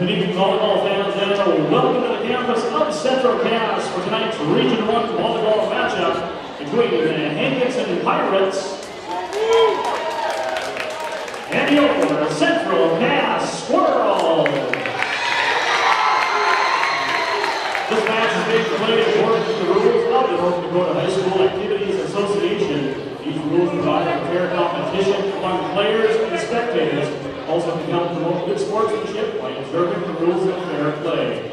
Good evening, volleyball fans, and welcome to the campus of Central Cass for tonight's Region 1 volleyball matchup between the Hankinson Pirates and your Central Cass Squirrels. This match is being played according to the rules of the North Dakota High School Activities Association. These rules provide a fair competition among players and spectators, also to help promote good sportsmanship by observing the rules of fair play.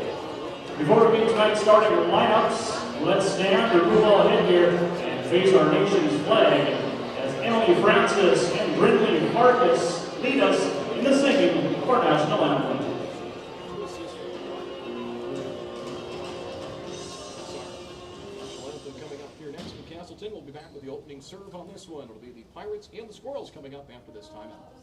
Before we meet tonight's starting lineups, let's stand or move all ahead here and face our nation's flag as Emily Francis and Brindley Farkas lead us in the singing of our national anthem. Coming up here next in Castleton, we'll be back with the opening serve on this one. It'll be the Pirates and the Squirrels coming up after this timeout.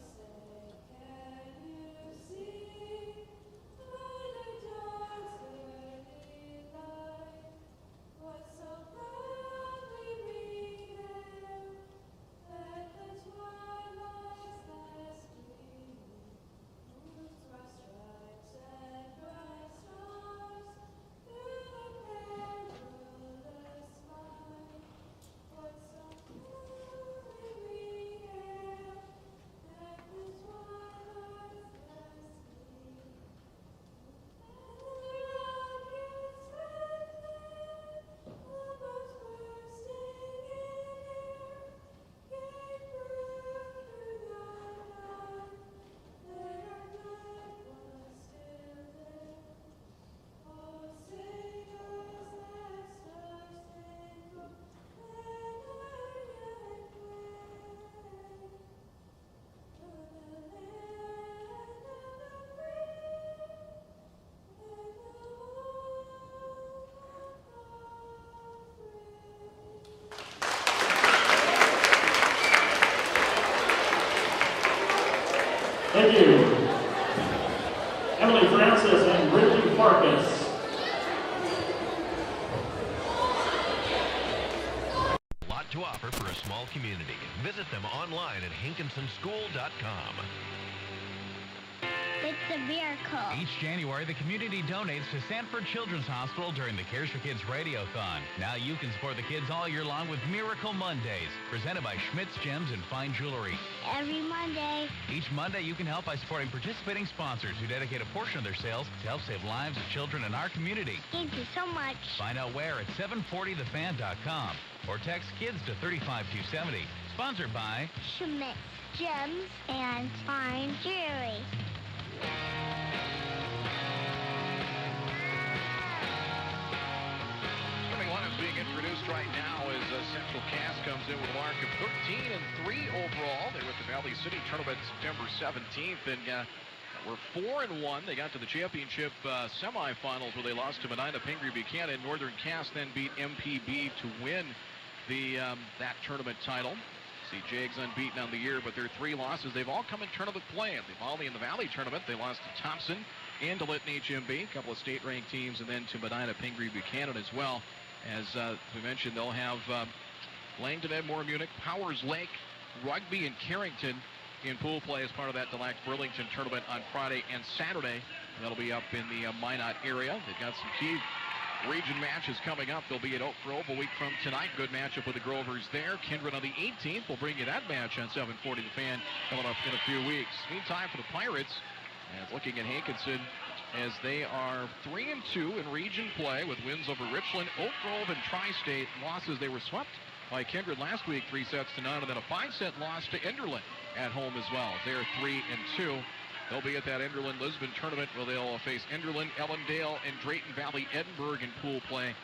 Thank you. Emily Francis and Brindley Farkas. A lot to offer for a small community. Visit them online at hankinsonschool.com. It's a miracle. Each January, the community donates to Sanford Children's Hospital during the Cares for Kids Radiothon. Now you can support the kids all year long with Miracle Mondays, presented by Schmidt's Gems and Fine Jewelry. Every Monday. Each Monday, you can help by supporting participating sponsors who dedicate a portion of their sales to help save lives of children in our community. Thank you so much. Find out where at 740thefan.com or text KIDS to 35270. Sponsored by Schmidt's Gems and Fine Jewelry. Starting lineup being introduced right now as Central Cass comes in with a mark of 13-3 overall. They were at the Valley City Tournament September 17th and were 4-1. They got to the championship semifinals where they lost to Medina Pingree Buchanan. Northern Cass then beat MPB to win that tournament title. See, Jags unbeaten on the year, but their 3 losses, they've all come in tournament play. They've all in the Valley tournament. They lost to Thompson and to Lytton HMB, a couple of state-ranked teams, and then to Medina Pingree Buchanan as well. As we mentioned, they'll have Langdon, Edmore, Munich, Powers Lake, Rugby, and Carrington in pool play as part of that Delac Burlington tournament on Friday and Saturday. That'll be up in the Minot area. They've got some key region matches coming up. They'll be at Oak Grove a week from tonight. Good matchup with the Grovers there. Kindred on the 18th. We'll bring you that match on 740 The Fan coming up in a few weeks. Meantime, for the Pirates, and looking at Hankinson, as they are 3-2 in region play with wins over Richland, Oak Grove, and Tri-State. Losses, they were swept by Kindred last week, 3-0, and then a 5-set loss to Enderlin at home as well. They're 3-2. They'll be at that Enderlin-Lisbon tournament where they'll face Enderlin, Ellendale, and Drayton Valley, Edinburgh in pool play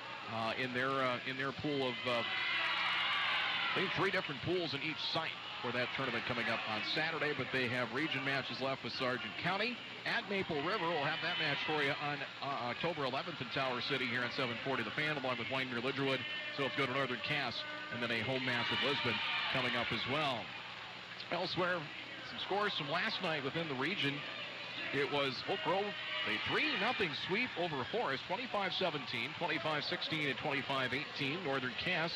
in their pool of I think 3 different pools in each site for that tournament coming up on Saturday. But they have region matches left with Sargent County at Maple River. We'll have that match for you on October 11th in Tower City here at 740 The Fan, along with Wyndmere Lidgerwood. So let's go to Northern Cass, and then a home match with Lisbon coming up as well. Elsewhere, some scores from last night within the region. It was Oak Grove, a 3-0 sweep over Forest, 25-17, 25-16, and 25-18. Northern Cass,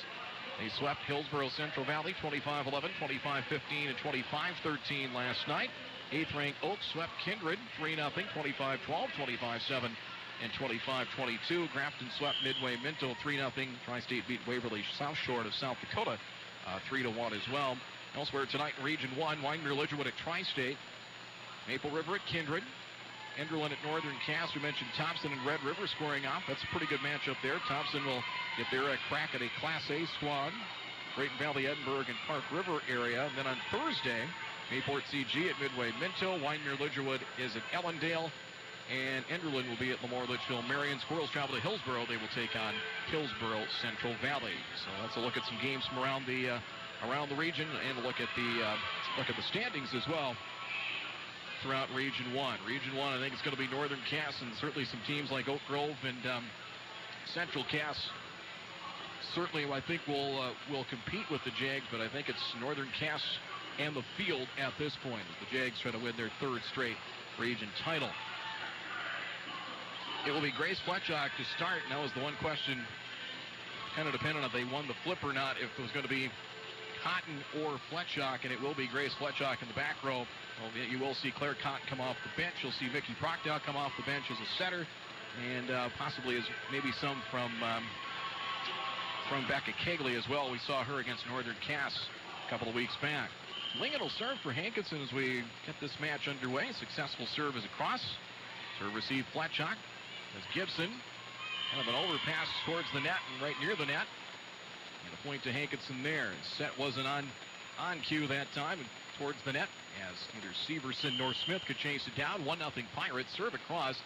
they swept Hillsborough Central Valley, 25-11, 25-15, and 25-13 last night. 8th-ranked Oak swept Kindred 3-0, 25-12, 25-7, and 25-22. Grafton swept Midway Minto 3-0. Tri-State beat Waverly South Shore of South Dakota 3-1 as well. Elsewhere tonight in Region 1, Widener-Lidgerwood at Tri-State, Maple River at Kindred, Enderlin at Northern Cass. We mentioned Thompson and Red River scoring off. That's a pretty good matchup there. Thompson will get their crack at a Class A squad. Drayton Valley, Edinburgh, and Park River area. And then on Thursday, Mayport CG at Midway Minto. Widener-Lidgerwood is at Ellendale. And Enderlin will be at Lemoore Litchfield Marion. Squirrels travel to Hillsborough. They will take on Hillsborough Central Valley. So that's a look at some games from around the region, and a look at the standings as well throughout Region 1. Region 1, I think it's going to be Northern Cass, and certainly some teams like Oak Grove and Central Cass. Certainly, I think will compete with the Jags, but I think it's Northern Cass and the field at this point as the Jags try to win their 3rd straight region title. It will be Grace Fletchock to start, and that was the one question, kind of dependent on if they won the flip or not, if it was going to be Cotton or Fletchock, and it will be Grace Fletchock in the back row. Well, you will see Claire Cotton come off the bench. You'll see Mickey Prochdale come off the bench as a setter, and possibly as maybe some from Becca Kegley as well. We saw her against Northern Cass a couple of weeks back. Lingen will serve for Hankinson as we get this match underway. Successful serve is across. Serve received Fletchock as Gibson. Kind of an overpass towards the net and right near the net. And a point to Hankinson there. Set wasn't on cue that time and towards the net as neither Severson nor Smith could chase it down. 1-0 Pirates. Serve across.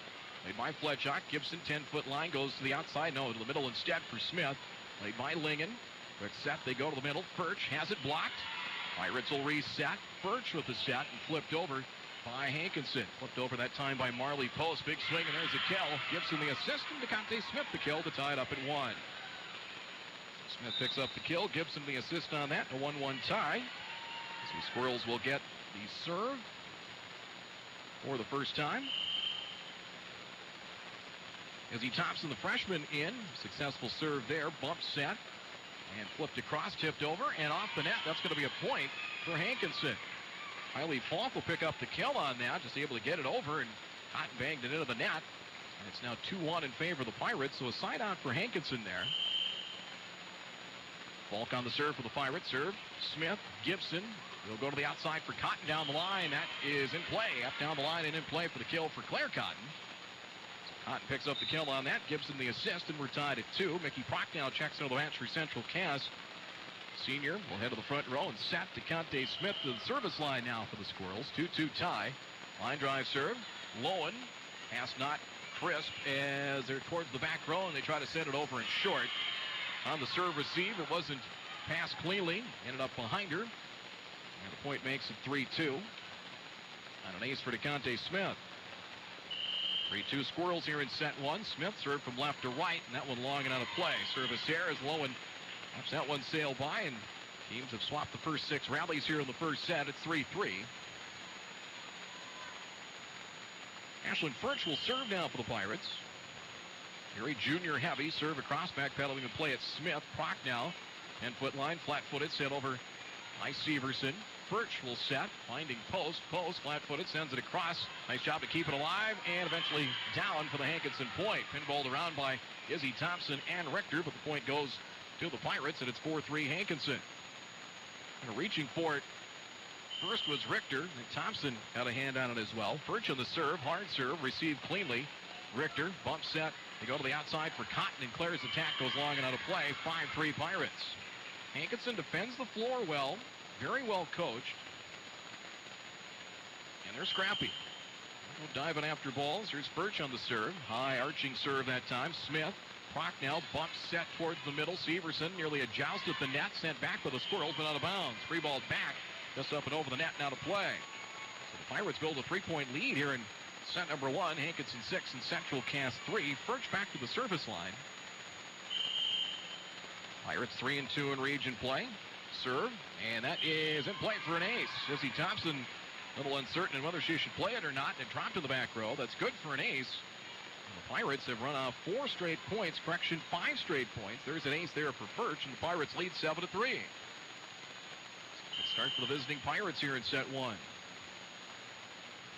Played by Fletchock. Gibson, 10-foot line, goes to the outside. No, to the middle instead for Smith. Played by Lingen. Quick set. They go to the middle. Furch has it blocked. Pirates will reset. Furch with the set and flipped over by Hankinson. Flipped over that time by Marley Post. Big swing, and there's a kill. Gibson the assist, and DeConte Smith the kill to tie it up at 1. Smith picks up the kill. Gibson the assist on that. A 1-1 tie. So Squirrels will get the serve for the first time. Izzy Thompson, the freshman, in. Successful serve there. Bump set. And flipped across, tipped over, and off the net. That's going to be a point for Hankinson. Riley Falk will pick up the kill on that, just able to get it over, and Cotton banged it into the net. And it's now 2-1 in favor of the Pirates, so a side out for Hankinson there. Falk on the serve for the Pirates. Serve, Smith, Gibson. He'll go to the outside for Cotton down the line. That is in play. Up down the line and in play for the kill for Claire Cotton. So Cotton picks up the kill on that. Gibson the assist, and we're tied at 2. Mickey Prochdale checks into the match for Central Cass. Senior will head to the front row and set DeConte Smith to the service line now for the Squirrels. 2-2 tie. Line drive serve. Lowen. Pass not crisp as they're towards the back row, and they try to set it over and short. On the serve receive, it wasn't passed cleanly. Ended up behind her. And the point makes it 3-2. And an ace for DeConte Smith. 3-2 Squirrels here in set 1. Smith served from left to right, and that one long and out of play. Service here as Lowen lets that one sail by, and teams have swapped the first 6 rallies here in the first set. It's 3-3. Ashlyn Furch will serve now for the Pirates. Very junior heavy. Serve across, backpedaling and play at Smith. Prochdale, 10-foot line, flat-footed, set over by Severson. Furch will set, finding Post. Post, flat-footed, sends it across. Nice job to keep it alive, and eventually down for the Hankinson point. Pinballed around by Izzy Thompson and Richter, but the point goes to the Pirates, and it's 4-3 Hankinson. And reaching for it first was Richter, and Thompson had a hand on it as well. Furch on the serve, hard serve, received cleanly. Richter, bump set. They go to the outside for Cotton, and Claire's attack goes long and out of play. 5-3 Pirates. Hankinson defends the floor well. Very well coached. And they're scrappy. Diving after balls. Here's Furch on the serve. High arching serve that time. Smith. Prochdale bump set towards the middle. Severson nearly a joust at the net. Sent back by the Squirrels, but out of bounds. Free ball back. Just up and over the net and out of play. So the Pirates build a 3-point lead here in set number 1. Hankinson 6 and Central Cass 3. Furch back to the service line. Pirates 3-2 in region play. Serve, and that is in play for an ace. Izzy Thompson, a little uncertain in whether she should play it or not, and it dropped to the back row. That's good for an ace. And the Pirates have run off 4 straight points, correction, 5 straight points. There's an ace there for Furch, and the Pirates lead 7-3. Good start for the visiting Pirates here in set 1.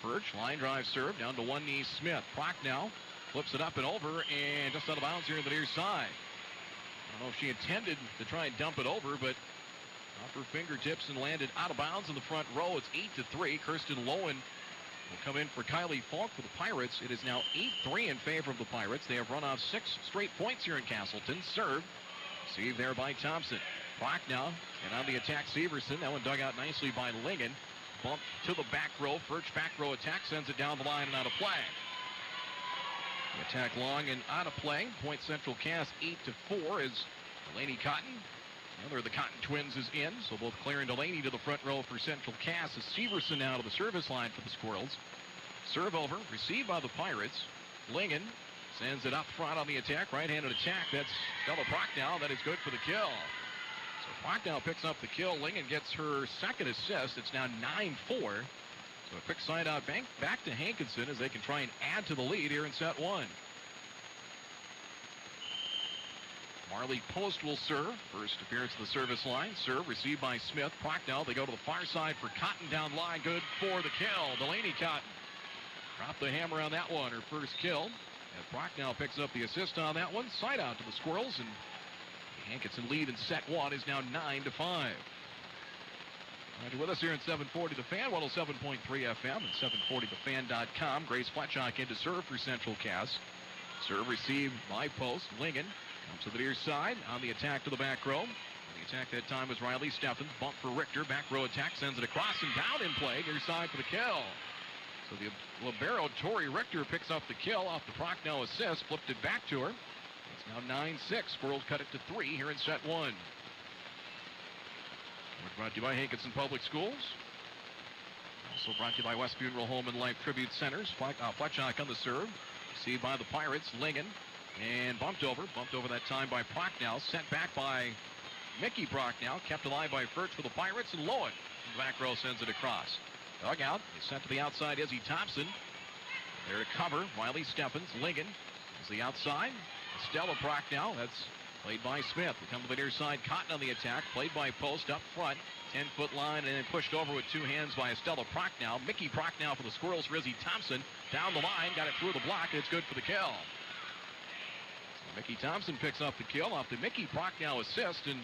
Birch, line drive serve down to one knee Smith. Prochnow flips it up and over and just out of bounds here on the near side. I don't know if she intended to try and dump it over, but off her fingertips and landed out of bounds in the front row. It's 8-3. Kirsten Lowen will come in for Kylie Falk for the Pirates. It is now 8-3 in favor of the Pirates. They have run off 6 straight points here in Castleton. Serve. Received there by Thompson. Prochnow and on the attack Severson. That one dug out nicely by Lingen. Bump to the back row. Birch back row attack sends it down the line and out of play. The attack long and out of play. Point Central Cass 8-4 as Delaney Cotton, another of the Cotton twins, is in. So both Claire and Delaney to the front row for Central Cass. As Severson now to the service line for the Squirrels. Serve over, received by the Pirates. Lingen sends it up front on the attack. Right-handed attack. That's Stella Prochnow. That is good for the kill. So Prochnow picks up the kill. Lingen gets her second assist. It's now 9-4. So a quick side out back to Hankinson as they can try and add to the lead here in set one. Marley Post will serve. First appearance of the service line. Serve received by Smith. Prochnow, they go to the far side for Cotton down line. Good for the kill. Delaney Cotton dropped the hammer on that one. Her first kill. And Prochnow picks up the assist on that one. Side out to the Squirrels. And the Hankinson lead in set one is now 9-5. You're with us here at 740 The Fan, 107.3 FM and 740thefan.com. Grace Fletchock in to serve for Central Cass. Serve received by Post. Lingen comes to the near side on the attack to the back row. The attack that time was Riley Steffens. Bump for Richter. Back row attack sends it across and down in play. Near side for the kill. So the libero Tori Richter picks up the kill off the Prochnow assist. Flipped it back to her. It's now 9-6. Squirrels cut it to 3 here in set one. We're brought to you by Hankinson Public Schools. Also brought to you by West Funeral Home and Life Tribute Centers. Fletchock on the serve. Received by the Pirates. Lingen. And bumped over that time by Prochnow. Sent back by Mickey Prochnow. Kept alive by Furch for the Pirates. And Lowen, the back row, sends it across. Dug out. It's sent to the outside. Izzy Thompson. There to cover. Riley Steffens. Lingen is the outside. Stella Prochnow. That's played by Smith. We come to the near side. Cotton on the attack. Played by Post up front. 10-foot line and then pushed over with 2 hands by Estella Prochnow. Mickey Prochnow for the Squirrels. Izzy Thompson down the line. Got it through the block and it's good for the kill. So Mickey Thompson picks up the kill off the Mickey Prochnow assist, and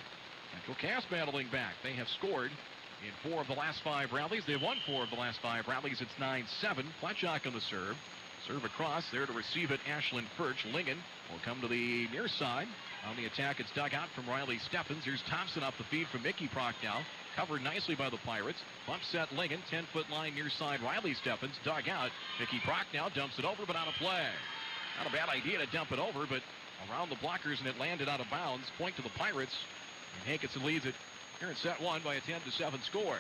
Central Cass battling back. They have scored in 4 of the last 5 rallies. They've won 4 of the last 5 rallies. It's 9-7. Fletchock on the serve. Serve across there to receive it. Ashlyn Furch. Lingen will come to the near side. On the attack, it's dug out from Riley Steffens. Here's Thompson up the feed from Mickey Prochnow. Covered nicely by the Pirates. Bump set Lingen. 10-foot line near side. Riley Steffens dug out. Mickey Prochnow dumps it over, but out of play. Not a bad idea to dump it over, but around the blockers, and it landed out of bounds. Point to the Pirates. And Hankinson leads it here in set one by a 10-7 score.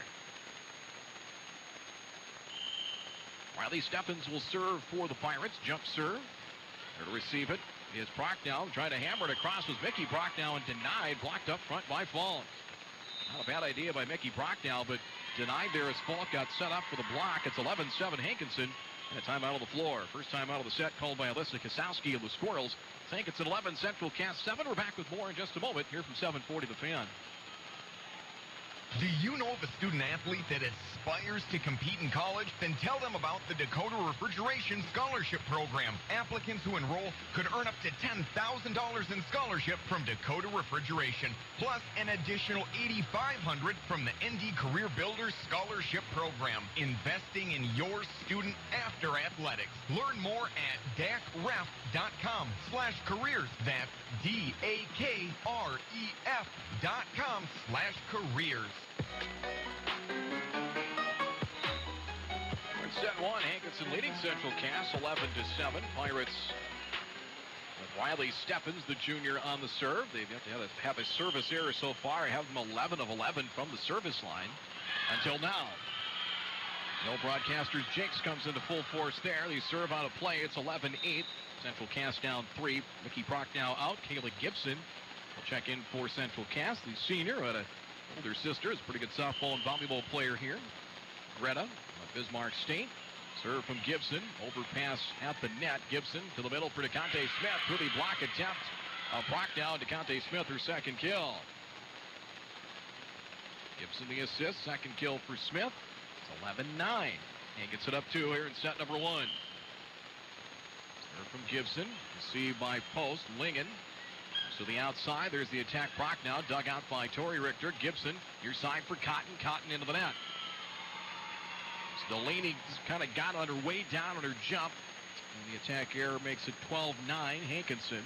Riley Steffens will serve for the Pirates. Jump serve. There to receive it is Prochnow. Trying to hammer it across was Mickey Prochnow and denied. Blocked up front by Falk. Not a bad idea by Mickey Prochnow, but denied there as Falk got set up for the block. It's 11-7 Hankinson. And a timeout on the floor. First time out of the set called by Alyssa Kosowski of the Squirrels. Think it's at 11, Central Cass 7. We're back with more in just a moment here from 740 The Fan. Do you know of a student athlete that aspires to compete in college? Then tell them about the Dakota Refrigeration Scholarship Program. Applicants who enroll could earn up to $10,000 in scholarship from Dakota Refrigeration, plus an additional $8,500 from the ND Career Builders Scholarship Program. Investing in your student after athletics. Learn more at dakref.com/careers. That's DAKREF.com/careers. We're in set one. Hankinson leading Central Cass 11-7. Pirates with Riley Steffens, the junior, on the serve. They've yet to have a service error so far. I have them 11 of 11 from the service line until now. No broadcasters. Jakes comes into full force there. They serve out of play. It's 11-8. Central Cass down 3. Mickey Prochnow out. Kayla Gibson will check in for Central Cass. The senior had a older sister, is a pretty good softball and volleyball player here. Greta of Bismarck State. Serve from Gibson. Overpass at the net. Gibson to the middle for DeConte Smith. Through the block attempt of Prochnow. DeConte Smith, her second kill. Gibson the assist. Second kill for Smith. It's 11-9. And gets it up 2 here in set number 1. Serve from Gibson. Received by Post. Lingen. To the outside. There's the attack. Brock now. Dug out by Tori Richter. Gibson. Near side for Cotton. Cotton into the net. Delaney kind of got on her way down on her jump. And the attack error makes it 12-9. Hankinson.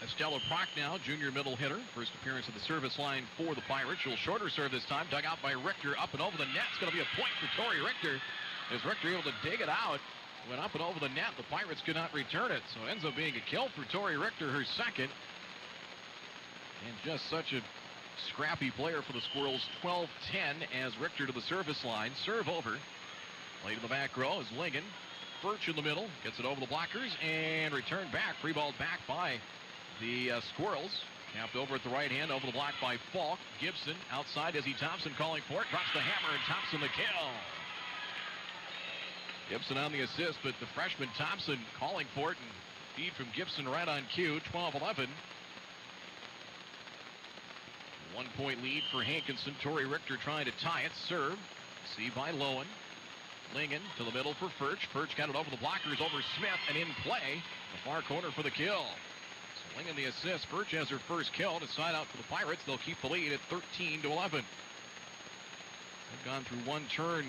Estella Prochnow, junior middle hitter. First appearance at the service line for the Pirates. She'll shorter serve this time. Dug out by Richter. Up and over the net. It's going to be a point for Tori Richter. Is Richter able to dig it out? Went up and over the net. The Pirates could not return it. So it ends up being a kill for Tori Richter, her second. And just such a scrappy player for the Squirrels. 12-10 as Richter to the service line. Serve over. Play to the back row is Lingen. Birch in the middle. Gets it over the blockers and returned back. Free ball back by the Squirrels. Capped over at the right hand. Over the block by Falk. Gibson outside. Izzy Thompson calling for it. Drops the hammer and Thompson the kill. Gibson on the assist, but the freshman Thompson calling for it. And feed from Gibson right on cue. 12-11. 1 point lead for Hankinson. Tori Richter trying to tie it. Serve. Received by Lowen. Lingen to the middle for Furch. Furch got it over the blockers over Smith and in play. The far corner for the kill. So Lingen the assist. Furch has her first kill to side out for the Pirates. They'll keep the lead at 13-11. They've gone through one turn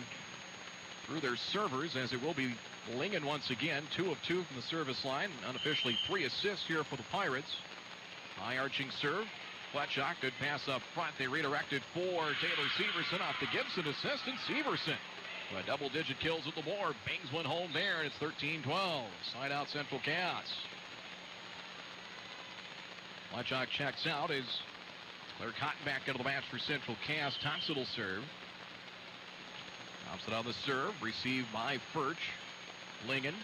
through their servers, as it will be Lingen once again. 2 of 2 from the service line. Unofficially 3 assists here for the Pirates. High arching serve. Fletchock, good pass up front. They redirected for Taylor Severson off the Gibson assist, and Severson with double-digit kills at the board. Bangs one home there, and it's 13-12. Side out Central Cass. Fletchock checks out as Claire Cotton back into the match for Central Cass. Thompson will serve. Thompson on the serve, received by Furch. Lingen.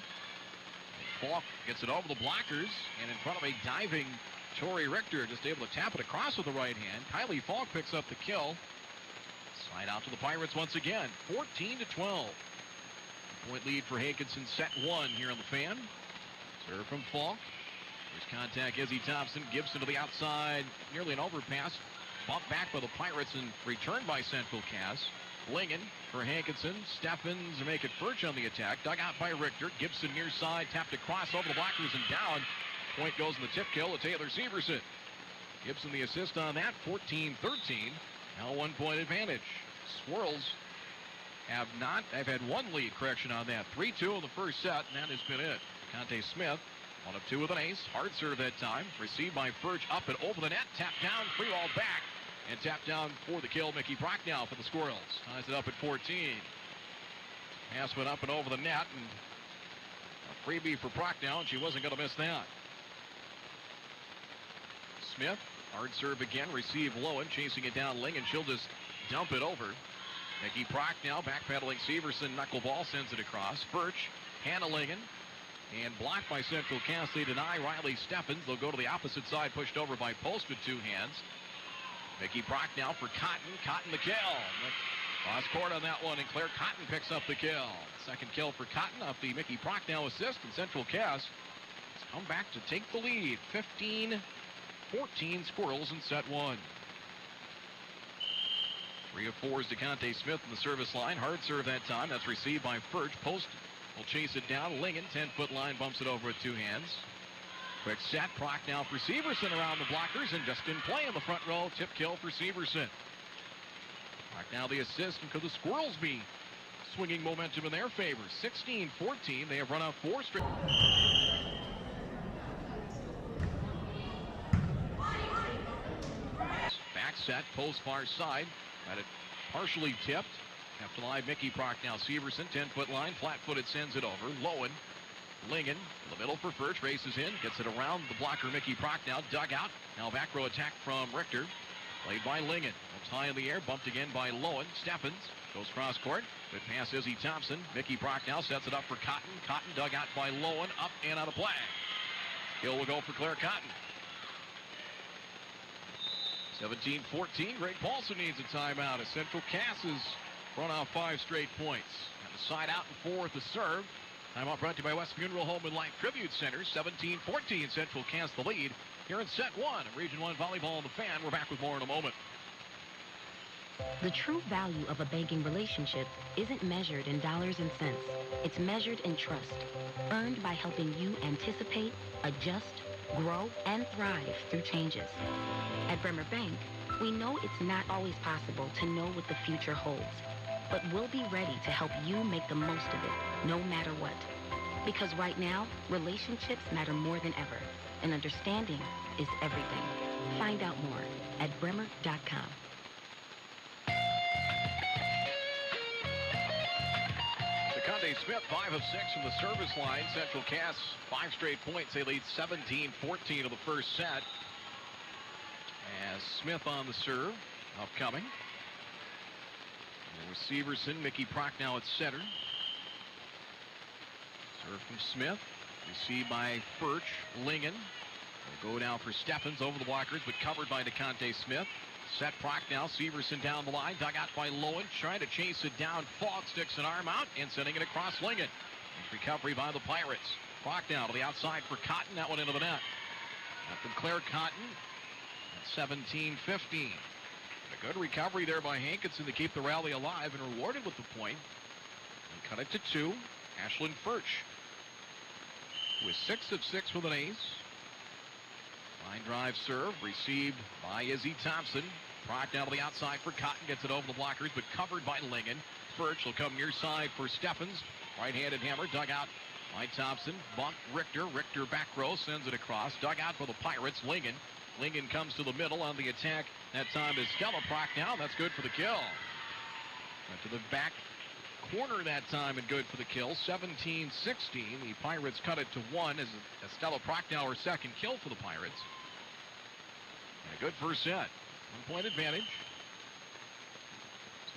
Falk gets it over the blockers, and in front of a diving Tori Richter, just able to tap it across with the right hand. Kylie Falk picks up the kill. Slide out to the Pirates once again. 14-12. Point lead for Hankinson, set 1 here on the Fan. Serve from Falk. There's contact, Izzy Thompson. Gibson to the outside. Nearly an overpass. Bumped back by the Pirates and returned by Central Cass. Lingen for Hankinson. Steffens to make it Furch on the attack. Dug out by Richter. Gibson near side. Tapped across over the blockers and down. Point goes in the tip kill to Taylor Severson. Gibson the assist on that. 14-13. Now 1 point advantage. Squirrels have had one lead correction on that. 3-2 in the first set, and that has been it. Conte Smith, 1 of 2 with an ace. Hard serve that time. Received by Furch up and over the net. Tapped down, free ball back. And tapped down for the kill, Mickey Prochnow for the Squirrels. Ties it up at 14. Pass went up and over the net, and a freebie for Prochnow, and she wasn't going to miss that. Smith, hard serve again, receive Lowen, chasing it down Lingen. She'll just dump it over. Mickey Prochnow backpedaling Severson, knuckleball sends it across. Furch, Hannah Lingen, and blocked by Central Cass. They deny Riley Steffens. They'll go to the opposite side, pushed over by Post with 2 hands. Mickey Prochnow for Cotton. Cotton the kill. Cross court on that one, and Claire Cotton picks up the kill. Second kill for Cotton off the Mickey Prochnow assist, and Central Cass has come back to take the lead. 15-14 Squirrels in set 1. 3 of 4 is DeConte Smith in the service line. Hard serve that time. That's received by Furch. Post will chase it down. Lingen, 10-foot line, bumps it over with 2 hands. Quick set. Prochnow for Severson around the blockers, and just in play in the front row. Tip kill for Severson. Prochnow the assist, and could the Squirrels be swinging momentum in their favor? 16-14. They have run out 4 straight. Back set. Post far side. Got it partially tipped. Kept alive Mickey Prochnow. Severson, 10-foot line. Flat-footed sends it over. Lowen. Lingen in the middle for Furch, races in, gets it around the blocker Mickey Prochnow, dug out. Now back row attack from Richter, played by Lingen. It's high in the air, bumped again by Lowen. Steffens goes cross court. Good pass, Izzy Thompson. Mickey Prochnow sets it up for Cotton. Cotton dug out by Lowen, up and out of play. Kill will go for Claire Cotton. 17-14. Greg Paulson needs a timeout as Central Cass has run out 5 straight points. And the side out and 4 at the serve. Timeout brought to you by West Funeral Home and Life Tribute Center. 17-14, Central Cass the lead here in set 1 of Region 1 Volleyball on the Fan. We're back with more in a moment. The true value of a banking relationship isn't measured in dollars and cents. It's measured in trust, earned by helping you anticipate, adjust, grow, and thrive through changes. At Bremer Bank, we know it's not always possible to know what the future holds, but we'll be ready to help you make the most of it, no matter what. Because right now, relationships matter more than ever, and understanding is everything. Find out more at bremer.com. DeConte Smith, 5 of 6 from the service line. Central Cass, 5 straight points. They lead 17-14 of the first set. As Smith on the serve, upcoming. And Severson, Mickey Prochnow at center. Serve from Smith, received by Birch. Lingen will go down for Steffens over the blockers, but covered by DeConte Smith. Set Prochnow, Severson down the line, dug out by Lowen, trying to chase it down. Fogg sticks an arm out and sending it across Lingen. Recovery by the Pirates. Prochnow to the outside for Cotton, that one into the net. Now from Claire Cotton at 17-15. A good recovery there by Hankinson to keep the rally alive and rewarded with the point. And cut it to 2. Ashlyn Furch with 6 of 6 with an ace. Line drive serve received by Izzy Thompson. Prochnow to the outside for Cotton, gets it over the blockers, but covered by Lingen. Furch will come near side for Steffens. Right-handed hammer dug out by Thompson. Bumped Richter. Richter back row sends it across. Dug out for the Pirates. Lingen. Lingen comes to the middle on the attack. That time is Stella Prochnow. That's good for the kill. Went to the back corner that time and good for the kill. 17-16. The Pirates cut it to 1 as Stella Prochnow, her second kill for the Pirates. And a good first set. 1-point advantage.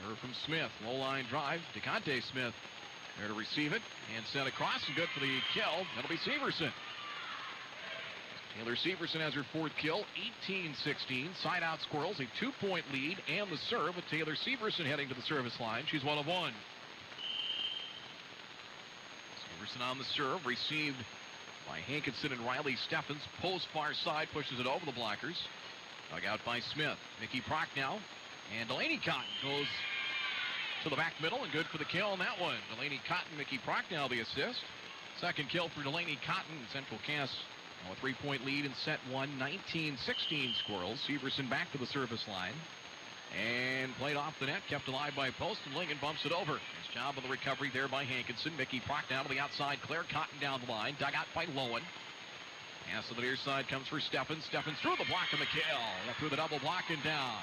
Serve from Smith. Low line drive. DeConte Smith there to receive it and sent across and good for the kill. That'll be Severson. Taylor Severson has her 4th kill. 18-16. Side out Squirrels a 2-point lead and the serve with Taylor Severson heading to the service line. She's 1 of 1. Severson on the serve, received by Hankinson and Riley Steffens. Post far side, pushes it over the blockers. Dug out by Smith. Mickey Prochnow and Delaney Cotton goes to the back middle and good for the kill on that one. Delaney Cotton, Mickey Prochnow the assist. Second kill for Delaney Cotton. Central Cass a 3-point lead in set 1. 19-16 Squirrels. Severson back to the service line. And played off the net, kept alive by Post, and Lingen bumps it over. Nice job of the recovery there by Hankinson. Mickey Prochnow to the outside. Claire Cotton down the line. Dug out by Lowen. Pass to the near side comes for Steffens. Steffens through the block and the kill. Up through the double block and down.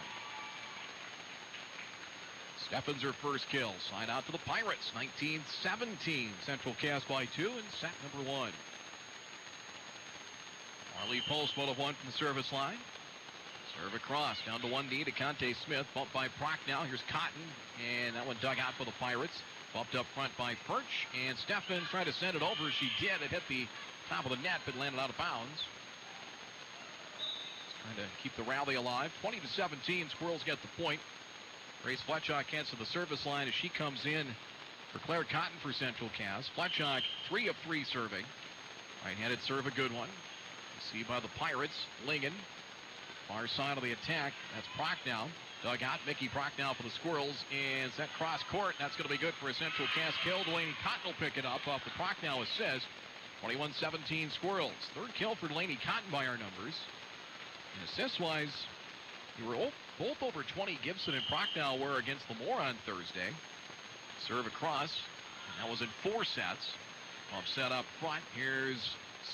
Steffens her first kill. Side out to the Pirates. 19-17. Central Cass by 2 in set number 1. Marley Post 1 of 1 from the service line. Serve across, down to 1D. DeConte Smith, bumped by Prochnow. Here's Cotton, and that one dug out for the Pirates. Bumped up front by Furch, and Steffens tried to send it over. She did. It hit the top of the net, but landed out of bounds. Trying to keep the rally alive. 20-17, Squirrels get the point. Grace Fletchock heads to the service line as she comes in for Claire Cotton for Central Cass. Fletchock, 3 of 3 serving. Right-handed serve, a good one. Received by the Pirates. Lingen. Far side of the attack, that's Prochnow. Dug out, Mickey Prochnow for the Squirrels, and set cross court. That's going to be good for a Central Cass kill. Delaney Cotton will pick it up off the Prochnow assist. 21-17 Squirrels. 3rd kill for Delaney Cotton by our numbers. And assist-wise, we were both over 20. Gibson and Prochnow were against Lemoore on Thursday. Serve across, and that was in 4 sets. Set up front, here's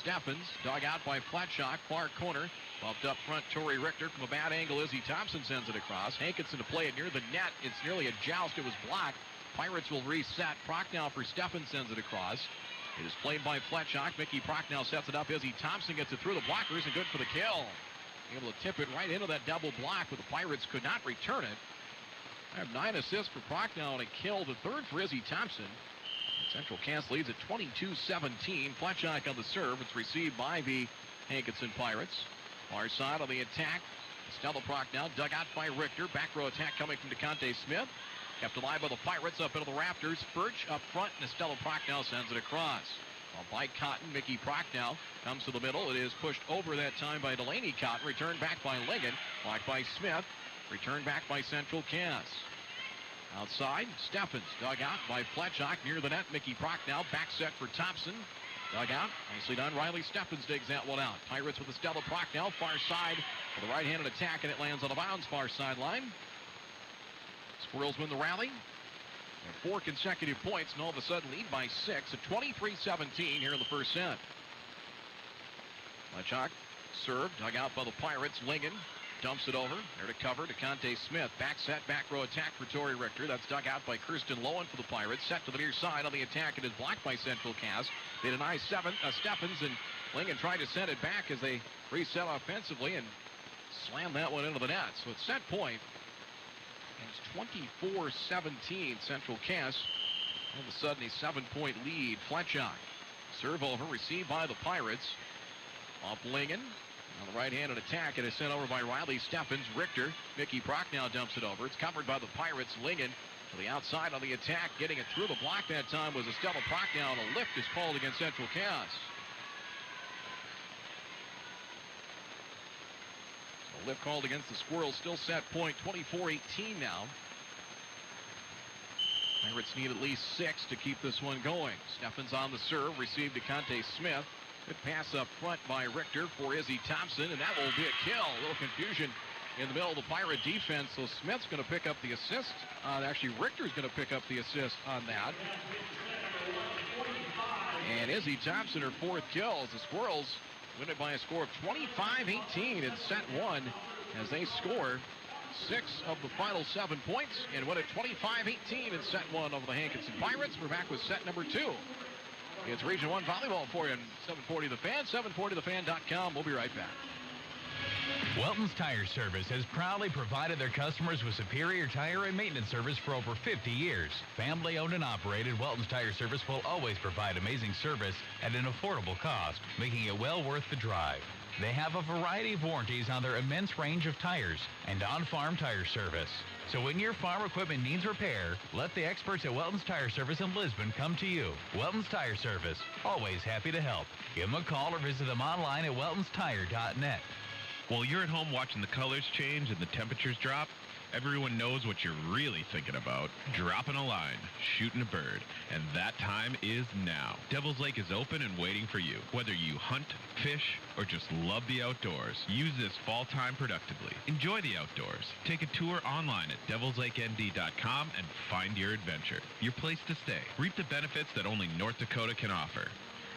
Steffens, dug out by Fletchock, far corner. Bumped up front, Tori Richter from a bad angle. Izzy Thompson sends it across. Hankinson to play it near the net. It's nearly a joust. It was blocked. Pirates will reset. Prochnow for Steffens sends it across. It is played by Fletchock. Mickey Prochnow sets it up. Izzy Thompson gets it through the blockers and good for the kill. Able to tip it right into that double block, but the Pirates could not return it. I have 9 assists for Prochnow and a kill. The 3rd for Izzy Thompson. Central Cass leads at 22-17. Fletchock on the serve. It's received by the Hankinson Pirates. Far side on the attack. Stella Prochnow dug out by Richter. Back row attack coming from DeConte Smith. Kept alive by the Pirates up into the rafters. Birch up front, and Stella Prochnow sends it across. By Cotton, Mickey Prochnow comes to the middle. It is pushed over that time by Delaney Cotton. Returned back by Lingen. Blocked by Smith. Returned back by Central Cass. Outside, Steffens dug out by Fletchock near the net. Mickey Prochnow back set for Thompson. Dug out, nicely done. Riley Steffens digs that one out. Pirates with the Stella Prochnow, far side for the right-handed attack, and it lands on the bounds, far sideline. Squirrels win the rally. And 4 consecutive points, and all of a sudden lead by 6 at 23-17 here in the first set. Fletchock served, dug out by the Pirates. Lingen dumps it over. There to cover to Conte Smith. Back set, back row attack for Tori Richter. That's dug out by Kirsten Lowen for the Pirates. Set to the near side on the attack. It is blocked by Central Cass. They deny Steffens, and Lingen tried to send it back as they reset offensively and slammed that one into the net. So it's set point. And it's 24-17 Central Cass. All of a sudden a 7-point lead. Fletchock. Serve over, received by the Pirates. Off Lingen. On the right-handed attack, it is sent over by Riley Steffens. Richter. Mickey Prochnow dumps it over. It's covered by the Pirates. Lingen to the outside on the attack. Getting it through the block that time was Estella Prochnow, and a lift is called against Central Cass. So a lift called against the Squirrels. Still set point. 24-18 now. Pirates need at least 6 to keep this one going. Steffens on the serve. Received to Conte Smith. Good pass up front by Richter for Izzy Thompson, and that will be a kill. A little confusion in the middle of the Pirate defense, so Smith's going to pick up the assist. Actually, Richter's going to pick up the assist on that. And Izzy Thompson, her 4th kill, as the Squirrels win it by a score of 25-18 in set 1 as they score 6 of the final 7 points and win it 25-18 in set 1 over the Hankinson Pirates. We're back with set number 2. It's Region 1 volleyball for you on 740 The Fan, 740thefan.com. We'll be right back. Welton's Tire Service has proudly provided their customers with superior tire and maintenance service for over 50 years. Family owned and operated, Welton's Tire Service will always provide amazing service at an affordable cost, making it well worth the drive. They have a variety of warranties on their immense range of tires and on-farm tire service. So when your farm equipment needs repair, let the experts at Welton's Tire Service in Lisbon come to you. Welton's Tire Service, always happy to help. Give them a call or visit them online at weltonstire.net. While you're at home watching the colors change and the temperatures drop, everyone knows what you're really thinking about. Dropping a line, shooting a bird. And that time is now. Devil's Lake is open and waiting for you. Whether you hunt, fish, or just love the outdoors, use this fall time productively. Enjoy the outdoors. Take a tour online at devilslakend.com and find your adventure. Your place to stay. Reap the benefits that only North Dakota can offer.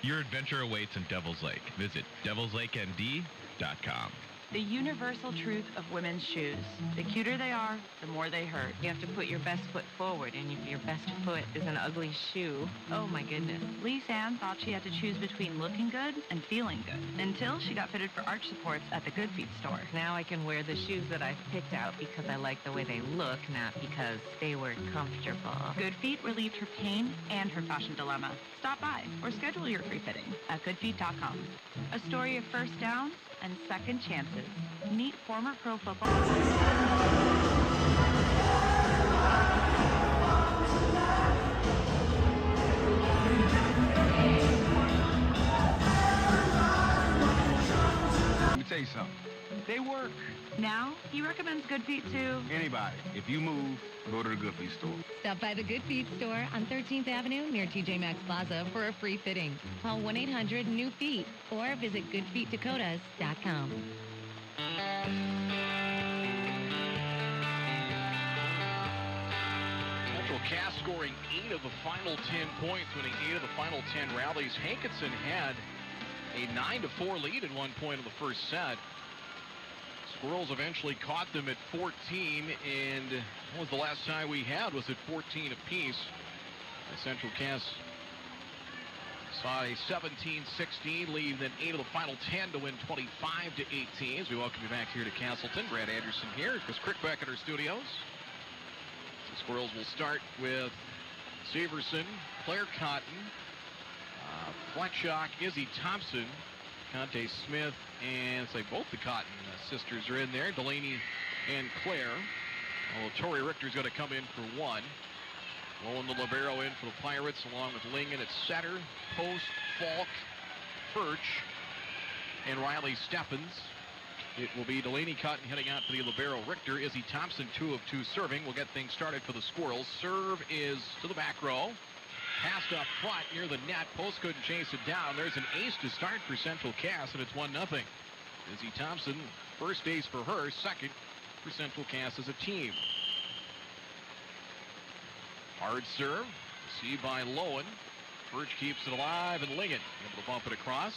Your adventure awaits in Devil's Lake. Visit devilslakend.com. The universal truth of women's shoes. The cuter they are, the more they hurt. You have to put your best foot forward, and if your best foot is an ugly shoe, oh my goodness. Lee Ann thought she had to choose between looking good and feeling good, until she got fitted for arch supports at the Good Feet store. Now I can wear the shoes that I've picked out because I like the way they look, not because they were comfortable. Good Feet relieved her pain and her fashion dilemma. Stop by or schedule your free fitting at goodfeet.com. A story of first downs and second chances. Meet former pro football. Let me tell you something. They work. Now, he recommends Good Feet to Anybody. If you move, go to the Good Feet store. Stop by the Good Feet store on 13th Avenue near TJ Maxx Plaza for a free fitting. Call 1-800-NEW-FEET or visit goodfeetdakotas.com. Central Cass scoring 8 of the final 10 points, winning 8 of the final 10 rallies. Hankinson had a 9-4 lead at one point in the first set. Squirrels eventually caught them at 14, and what was the last time we had was at 14 apiece. Central Cass saw a 17-16 lead, then 8 of the final 10 to win 25-18. As we welcome you back here to Castleton. Brad Anderson here, Chris Crickbeck at our studios. The Squirrels will start with Severson, Claire Cotton, Fletchock, Izzy Thompson, Conte Smith, and say both the Cotton sisters are in there, Delaney and Claire. Well, Tori Richter's going to come in for one. Lowen the libero in for the Pirates, along with Lingen at center, Post, Falk, Furch, and Riley Steffens. It will be Delaney Cotton heading out for the libero. Richter, Izzy Thompson, 2 of 2 serving. We'll get things started for the Squirrels. Serve is to the back row. Passed up front near the net. Post couldn't chase it down. There's an ace to start for Central Cass, and it's 1-0. Izzy Thompson, first ace for her, second for Central Cass as a team. Hard serve, received by Lowen. Birch keeps it alive, and Lingen able to bump it across.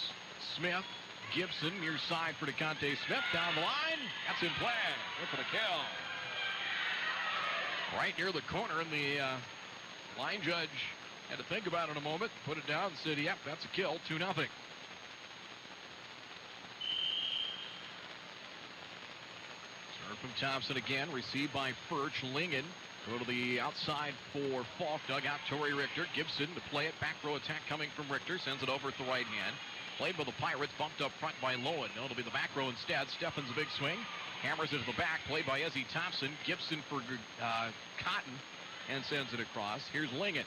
Smith, Gibson, near side for DeConte Smith, down the line. That's in play. Here for the kill. Right near the corner, and the line judge had to think about it a moment, put it down, and said, yep, that's a kill, 2-0. Serve from Thompson again, received by Furch. Lingen go to the outside for Falk. Dug out Torrey Richter. Gibson to play it. Back row attack coming from Richter. Sends it over at the right hand. Played by the Pirates. Bumped up front by Lowen. No, it'll be the back row instead. Steffens a big swing. Hammers it to the back. Played by Izzy Thompson. Gibson for Cotton. And sends it across. Here's Lingen.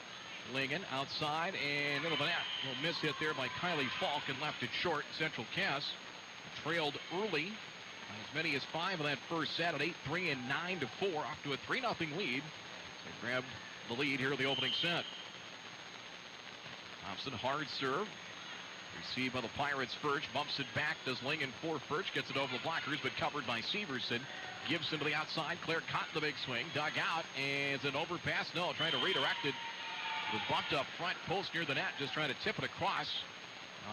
Lingen outside and middle of the net. A little miss hit there by Kylie Falk and left it short. Central Cass trailed early. As many as 5 in that first set at 8-3 and 9-4. Off to a 3-0 lead. They grabbed the lead here in the opening set. Thompson, hard serve. Received by the Pirates. Furch bumps it back. Does Lingen for Furch. Gets it over the blockers, but covered by Severson. Gibson to the outside. Claire Cotton the big swing. Dug out. And it's an overpass. No, trying to redirect it. It was bumped up front. Post near the net. Just trying to tip it across.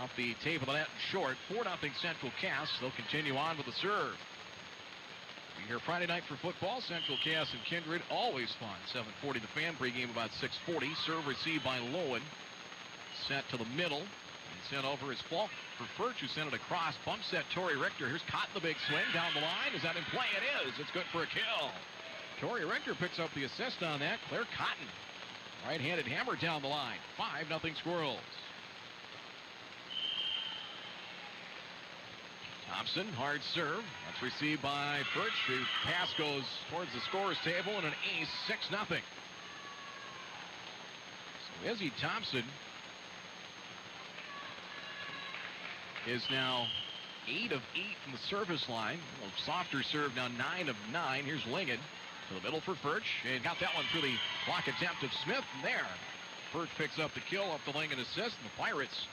Off the tape of the net short. 4-0 Central Cass. They'll continue on with the serve. We're here Friday night for football. Central Cass and Kindred. Always fun. 7:40 the Fan. Pregame about 6:40. Serve received by Lowen. Set to the middle. And sent over as Falk for Furch, who sent it across. Bump set Torrey Richter. Here's Cotton the big swing down the line. Is that in play? It is. It's good for a kill. Torrey Richter picks up the assist on that. Claire Cotton. Right-handed hammer down the line. 5-0 Squirrels. Thompson, hard serve. That's received by Furch. The pass goes towards the scorer's table and an ace, 6-0. So Izzy Thompson is now 8 of 8 in the service line. A little softer serve now, 9 of 9. Here's Lingen to the middle for Furch, and got that one through the block attempt of Smith. And there, Furch picks up the kill off the Lingen assist, and the Pirates,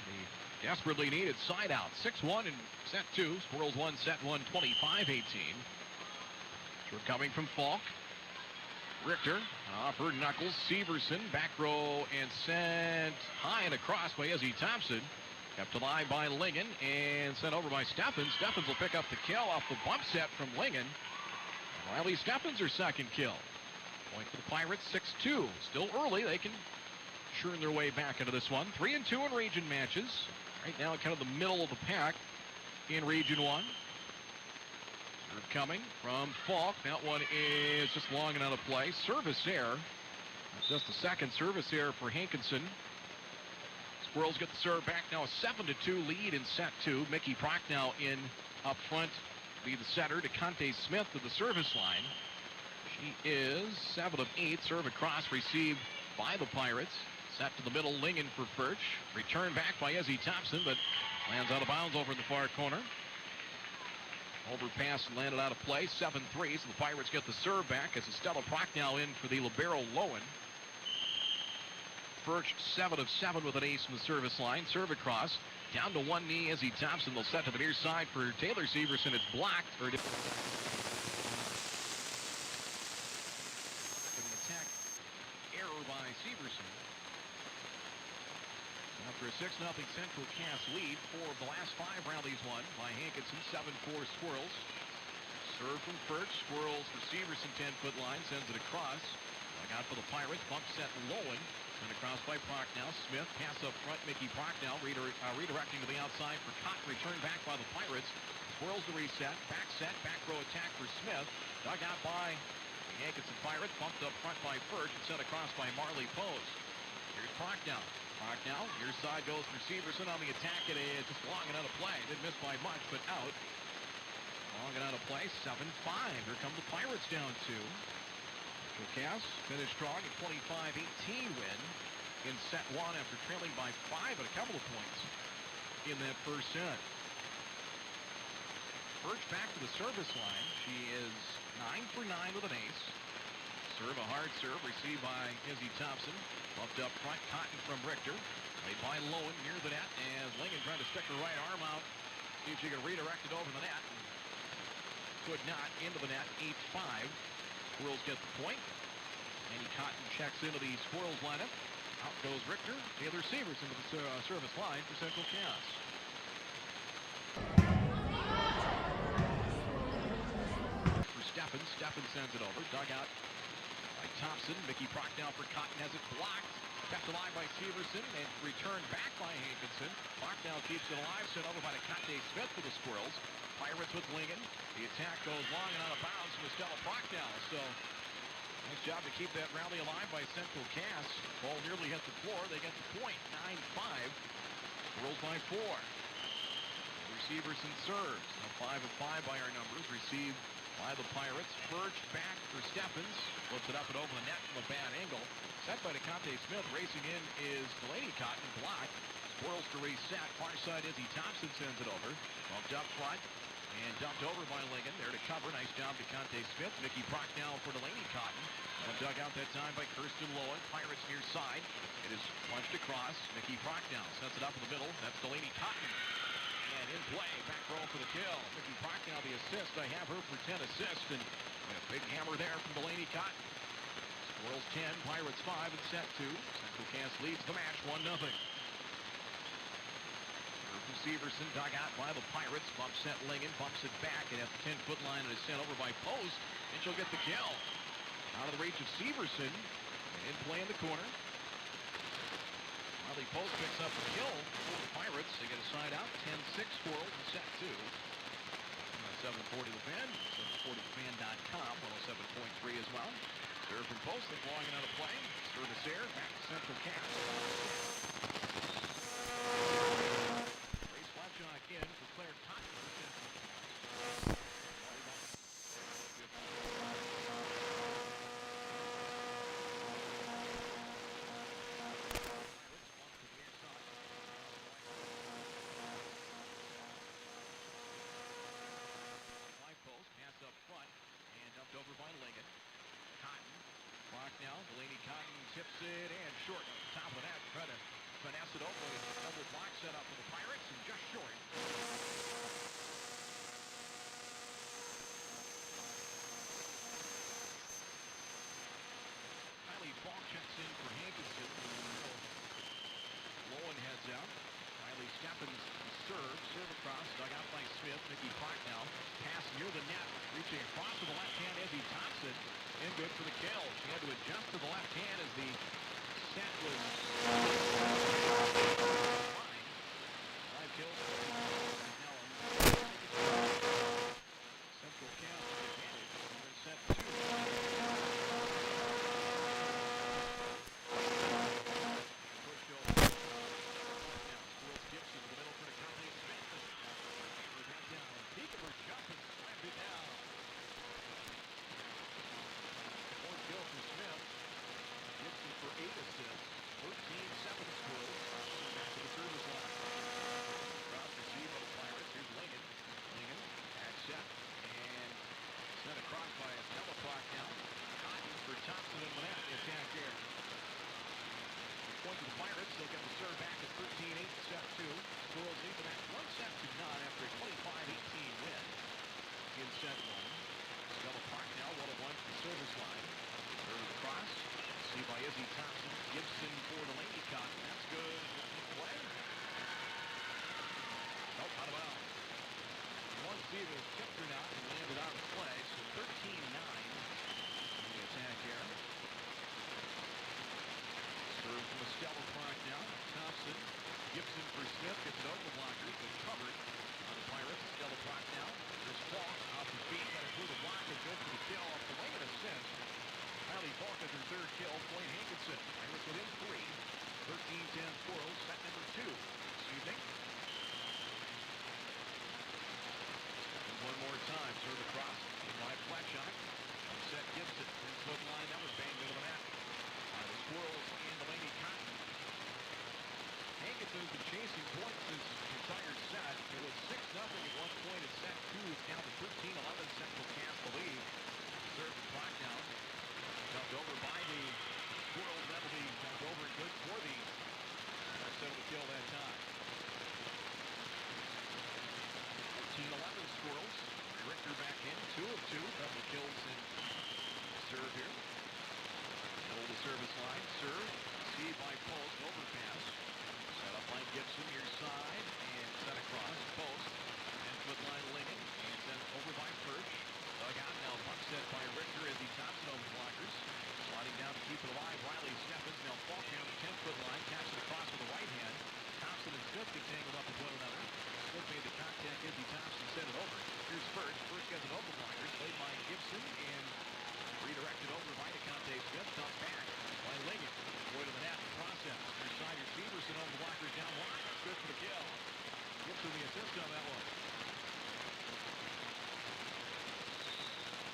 the desperately needed side out. 6-1 in set 2. Squirrels won set 1, 25-18. We're coming from Falk. Richter, upper knuckles, Severson, back row, and sent high and across by Izzy Thompson. Kept alive by Lingen and sent over by Steffens. Steffens will pick up the kill off the bump set from Lingen. Riley Steffens her second kill. Point for the Pirates, 6-2. Still early. They can churn their way back into this one. 3-2 in region matches. Right now, kind of the middle of the pack in Region 1. Serve coming from Falk. That one is just long and out of play. Service error. That's just the second service error for Hankinson. Squirrels get the serve back now. A 7-2 lead in set 2. Mickey Prochnow in up front. Be the setter. DeConte Smith to the service line. She is 7 of 8. Serve across received by the Pirates. Set to the middle. Lingen for Furch. Return back by Izzy Thompson, but lands out of bounds over in the far corner. Overpass and landed out of play. 7-3. So the Pirates get the serve back as Estella Prochnow in for the libero Lowen. Furch 7 of 7 with an ace from the service line. Serve across. Down to one knee. Izzy Thompson will set to the near side for Taylor Severson. It's blocked. An attack error by Severson. After a 6-0 Central Cass lead, 4 of the last 5 rallies won by Hankinson. 7-4 Squirrels. Serve from Furch. Squirrels for Severson, 10-foot line. Sends it across. Dug out for the Pirates. Bump set Lowen. Sent across by Prochnow. Smith pass up front. Mickey Prochnow redirecting to the outside for Cotton. Return back by the Pirates. Squirrels to reset. Back set. Back row attack for Smith. Dug out by the Hankinson Pirates. Bumped up front by Furch and sent across by Marley Pose. Here's Prochnow. Prochnow, near side goes for Severson on the attack. It is just long and out of play. Didn't miss by much, but out. Long and out of play. 7-5. Here come the Pirates down 2. Cass finished strong at 25-18 win in set 1 after trailing by 5 at a couple of points in that first set. Birch back to the service line. She is 9 for 9 with an ace. Serve, a hard serve, received by Izzy Thompson. Bumped up front, Cotton from Richter. Played by Lowen near the net as Lingen tried to stick her right arm out. See if she could redirect it over the net. Could not, into the net, 8-5. Squirrels get the point. Annie Cotton checks into the Squirrels lineup. Out goes Richter. Taylor Severs into the service line for Central Cass. For Steffen. Steffen sends it over. Dug out by Thompson. Mickey Prochnow for Cotton has it blocked. Kept alive by Severson and returned back by Hankinson. Prochnow keeps it alive. Sent over by Nakate Smith for the Squirrels. Pirates with Lingen. The attack goes long and out of bounds from Estella Prochnow. So nice job to keep that rally alive by Central Cass. Ball nearly hit the floor. They get the point. 9-5. Squirrels by 4. Severson serves. Now 5 of 5 by our numbers. Received by the Pirates. Birch back for Steffens. Flips it up and over the net from a bad angle. Set by Nakate Smith. Racing in is Delaney Cotton. Blocked. Squirrels to reset. Far side Izzy Thompson sends it over. Bumped up front. And dumped over by Lingen. There to cover. Nice job to Conte Smith. Mickey Prochnow for Delaney Cotton. And dug out that time by Kirsten Lowen. Pirates near side. It is punched across. Mickey Prochnow sets it up in the middle. That's Delaney Cotton. And in play. Back row for the kill. Mickey Prochnow the assist. I have her for 10 assists. And a big hammer there from Delaney Cotton. Squirrels 10. Pirates 5 in set 2. Central Cass leads the match 1-0. Severson dug out by the Pirates. Bump set Lingen. Bumps it back. And at the 10-foot line it is sent over by Post. And she'll get the kill. Out of the reach of Severson. And in play in the corner. Riley Post picks up the kill for the Pirates. They get a side out. 10-6 Squirrels in set 2. 740 The Fan. 740thefan.com. 107.3 as well. Serve from Post. Think long and out of play. Service air. Back to Central Cass. Shot in for Claire Cotton. Five post, pass up front, and dumped over by Lingen. Cotton, blocked now. Delaney Cotton tips it and short. Top of that, try to finesse it over. Double block set up for the Pirates and just short. Kylie Falk checks in for Hankinson. Lowen heads out. Riley Steffens serve. Serve across. Dug out by Smith. Mickey Prochnow. Pass near the net. Reaching across to the left hand. Izzy Thompson. And good for the kill. She had to adjust to the left hand as the set was... kills. Central Cass advantage. They're set 2. Push over. Now Squirrels Gibson to the middle for Nakate Smith. Hammer that down. Peek of her jump and slammed it down. Fourth kill for Smith. Gibson for 8 assists. 13-7 Squirrels. Back to the service line. Received by the Pirates. Here's Lingen. Lingen at set and sent across by Estella Prochnow. Cotton for Thompson and Manette. The attack here. Point to the Pirates. They'll get the serve back at 13-8 set 2. Squirrels lead the match 1-7 after a 25-18 win in set 1. Estella Prochnow 1-1 from the service line. Serve across. Received by Izzy Thompson. Gibson for Delaney Cotton. That's good. Play. Nope, out of bounds. One see if it was tipped or not and landed out of play. So 13-9 in the attack here. Serve from Estella Prochnow. Thompson. Gibson for Smith. Gets it over the blockers, but covered on the Pirates. Estella Prochnow. There's Falk off the feet. Got it through the block and good for the kill off the wing and assist. Kylie Falk has her third kill. Point Hankinson. Pirates within 3. 13-10 Squirrels. Set number 2. Evening. One more time, serve across. By flat shot. Set Gibson. 10-foot line. That was banged into the net. The Squirrels and Delaney Cotton. Hankinson's been chasing points since the entire set. It was 6-0 at one point in set 2. It's now Richter back in, 2 of 2. Couple of kills in serve here. Middle of the service line. Serve. Received by Post. Overpass. Set up by Gibson near side. And set across. Post. 10-foot line Lincoln. And sent over by Perch. Dug out now. Puck set by Richter as he tops it over blockers. Sliding down to keep it alive. Riley Stephens now Faulkner on the 10-foot line. Taps it across with the right hand. Thompson and Smith get tangled up with one another. Smith made the contact as he Thompson sent it over. Here's First. First gets it over blockers. Played by Gibson and redirected over by DeConte Smith. Dumped back by Lincoln. Boy to the net in the process. Near side your Severson over the blockers down line. That's good for the kill. Gibson the assist on that one.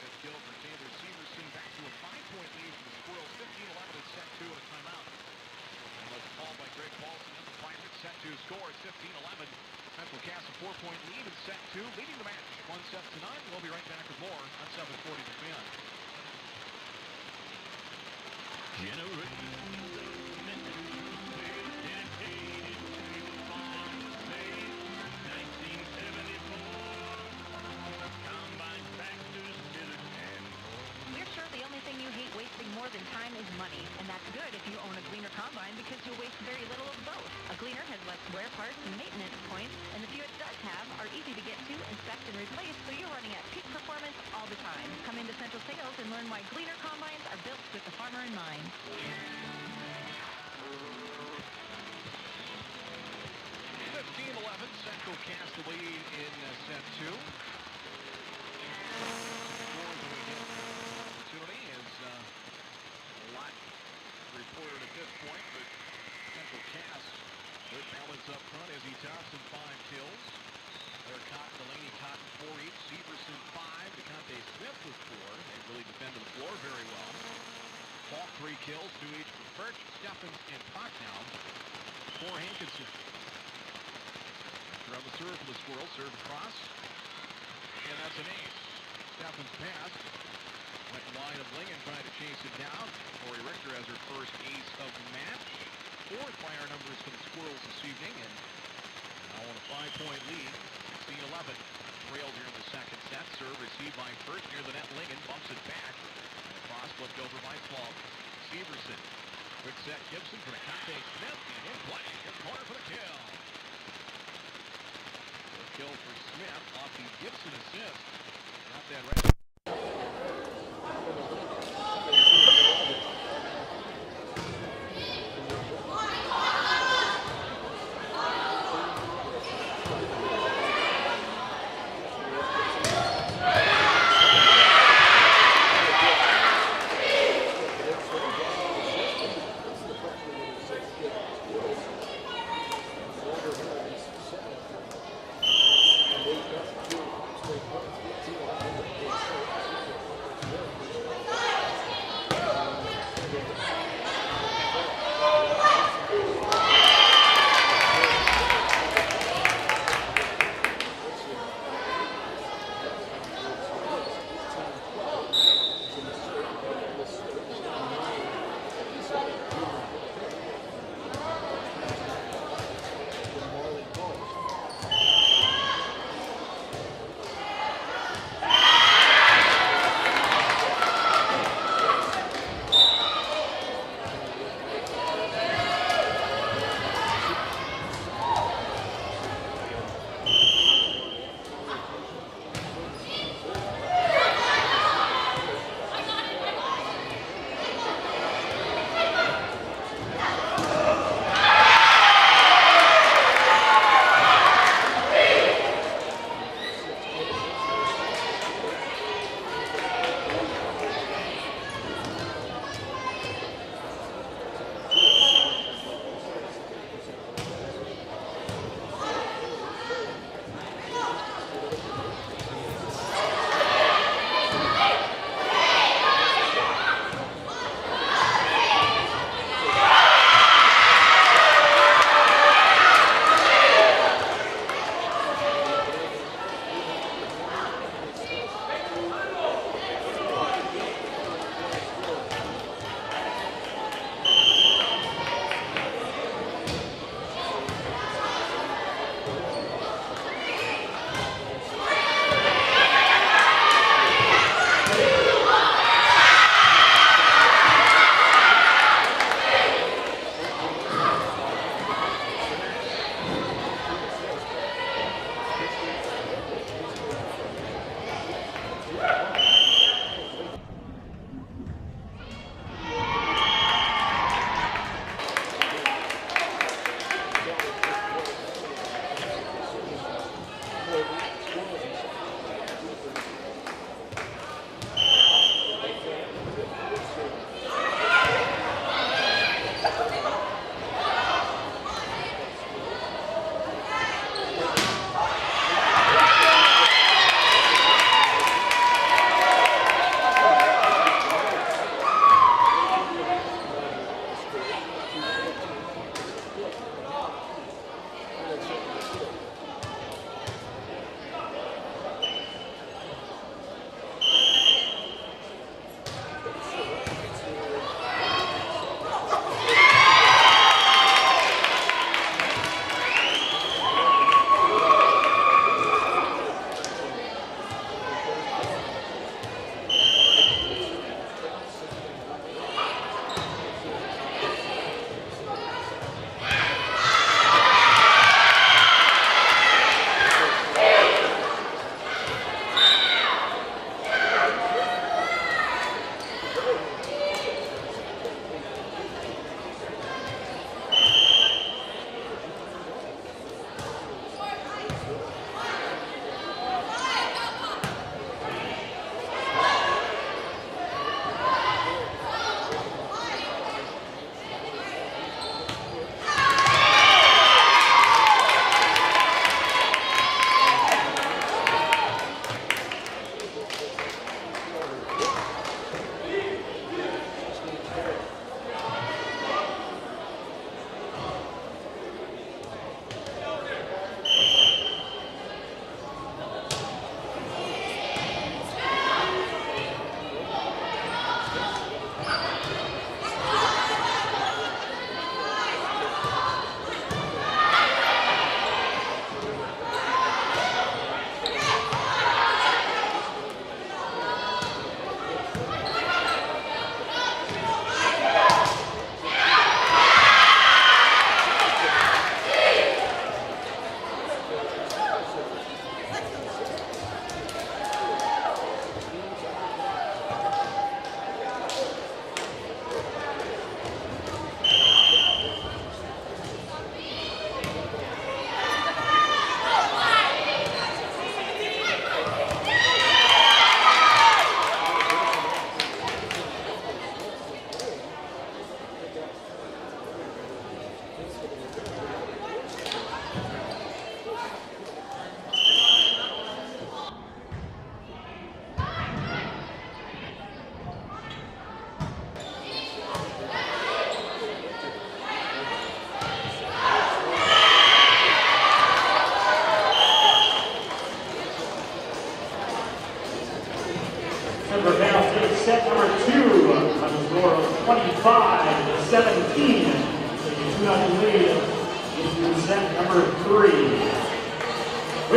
Fifth kill for Taylor Severson. Back to a 5-point lead for the Squirrels. 15-11 at set 2 and a timeout. And was called by Greg Paulson and the Pirates. Set 2 scores 15-11. Central Cass a 4-point lead in set 2, leading the match 1-7 to 9. We'll be right back with more on 740 The Fan. We're sure the only thing you hate wasting more than time is money, and that's good if you own a Gleaner combine because you'll waste very little of both. A Gleaner has less wear parts and maintenance points, and the few it does have are easy to get to, inspect, and replace, so you're running at peak performance all the time. Come into Central Sales and learn why Gleaner combines are built with the farmer in mind. 15-11, Central Cass the lead in set 2. Opportunity is a lot reported at this point, but Central Cass good balance up front as he Thompson 5 kills. They're Cotton, Delaney, Cotton 4 each. Severson 5. DeConte Smith with 4. They really defended the floor very well. Falk 3 kills, 2 each for Perch, Stephens, and Puck now for Hankinson. After on the serve for the Squirrels, serve across. And that's an ace. Stephens pass. Went wide of Lincoln trying to chase it down. Corey Richter has her first ace of the match. 4th by our numbers for the Squirrels this evening. And now on a 5-point lead. 16-11. Trailed here in the second set. Serve received by First near the net. Lincoln bumps it back. And across flipped over by Flog. Severson. Quick set Gibson for DeConte Smith. And in play. In corner for the kill. The kill for Smith off the Gibson assist. Got that right.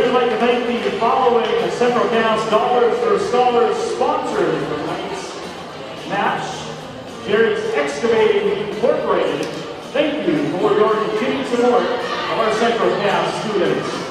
we'd like to thank the following Central Cast Dollars for Scholars sponsors for tonight's match. Jerry's Excavating Incorporated. Thank you for your continued support of our Central Cast students.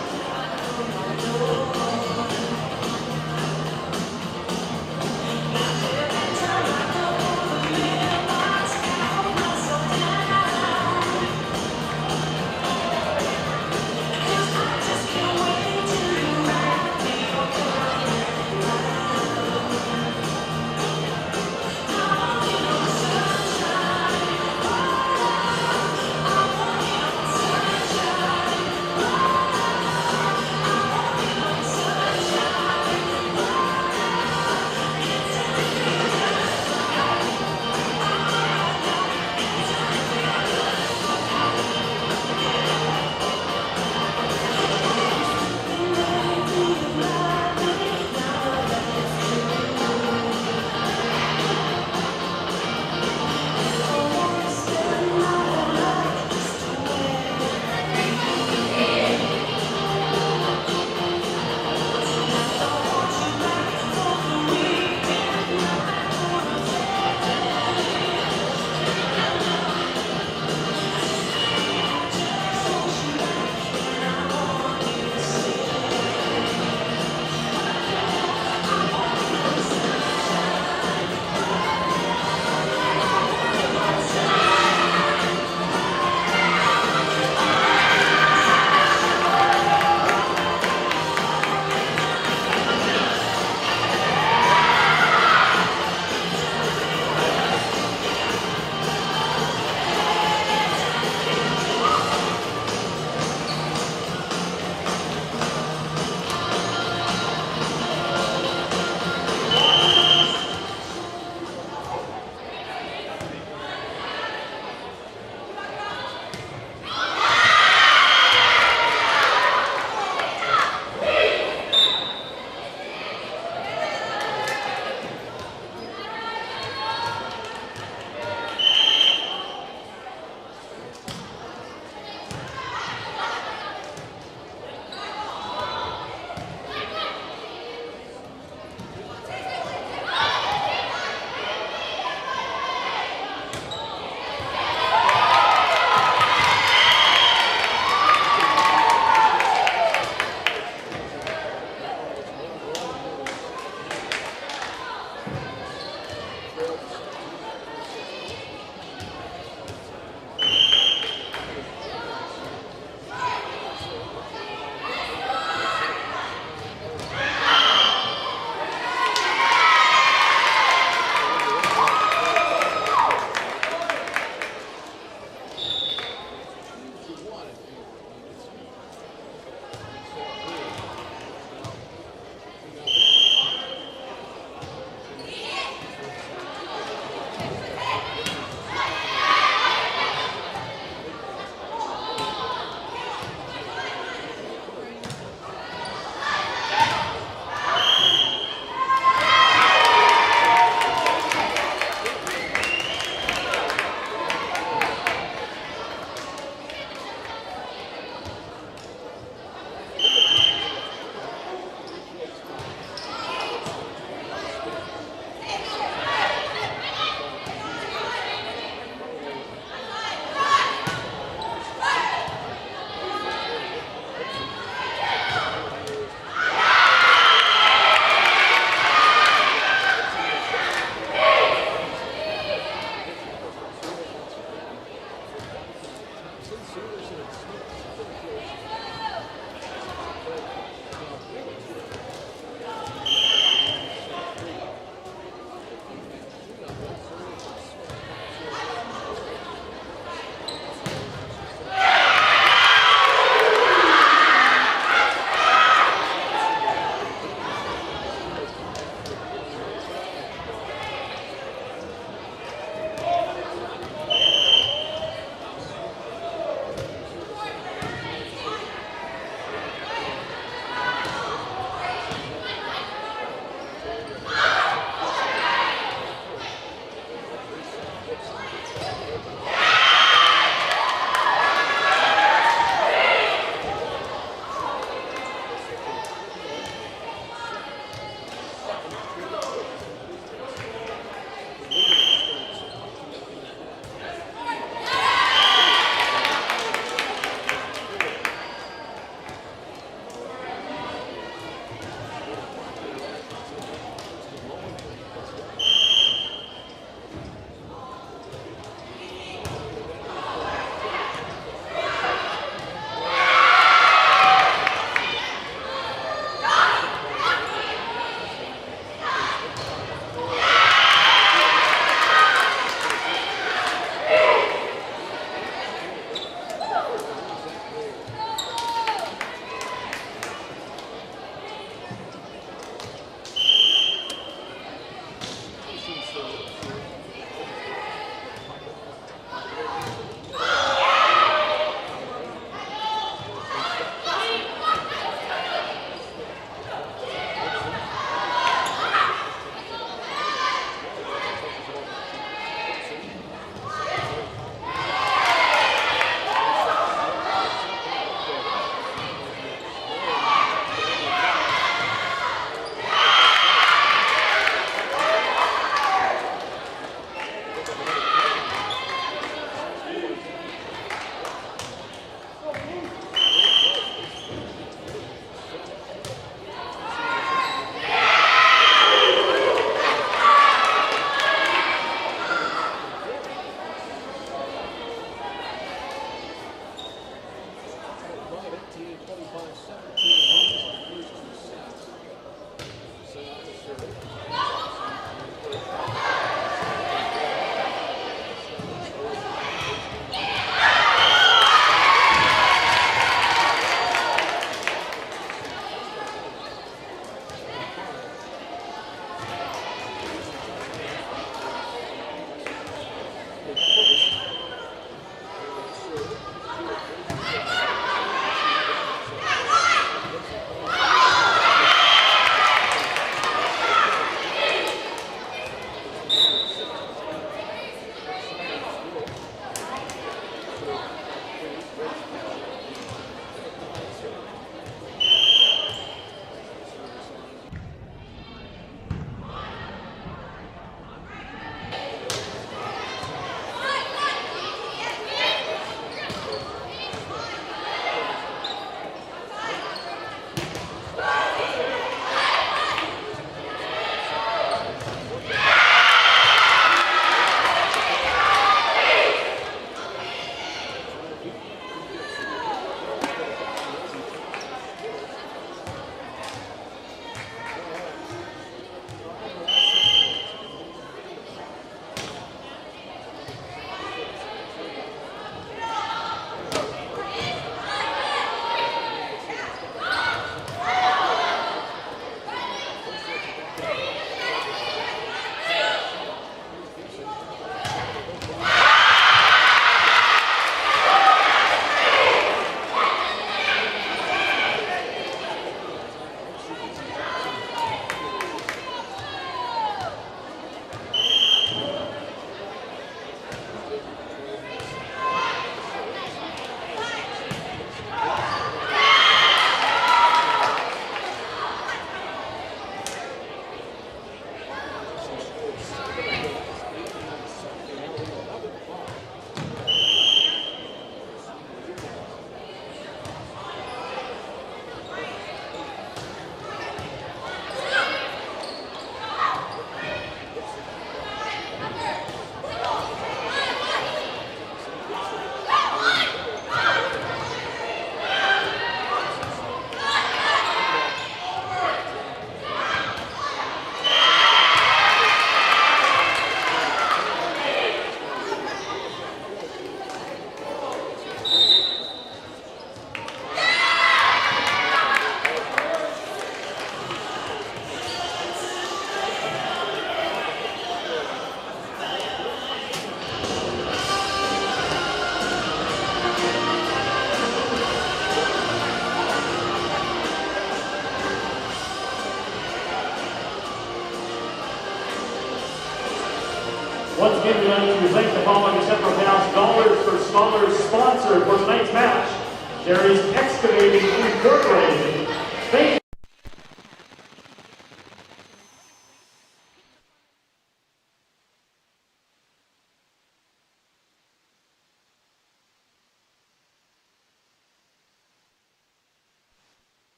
Once again, we'd like to thank the following Central Gas Dollars for Scholars sponsor for tonight's match, Jerry's Excavating Incorporated. Thank you.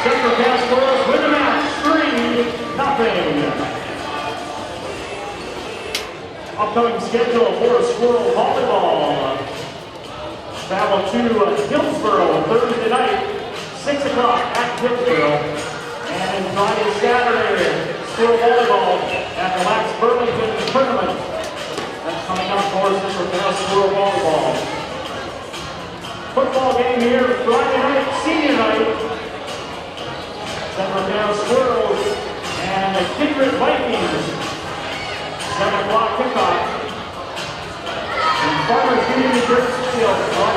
Central Cal Squirrels win the match 3-0. Upcoming schedule for Squirrel Volleyball. Travel to Hillsboro Thursday night, 6 o'clock at Hillsboro. And Friday, Saturday, Squirrel Volleyball at the Lax Burlington Tournament. That's coming up for Central Cal Squirrel Volleyball. Football game here Friday night, senior night. Central Cal Squirrels and the Kindred Vikings. 7 o'clock kickoff. And Farmers Union Church Field.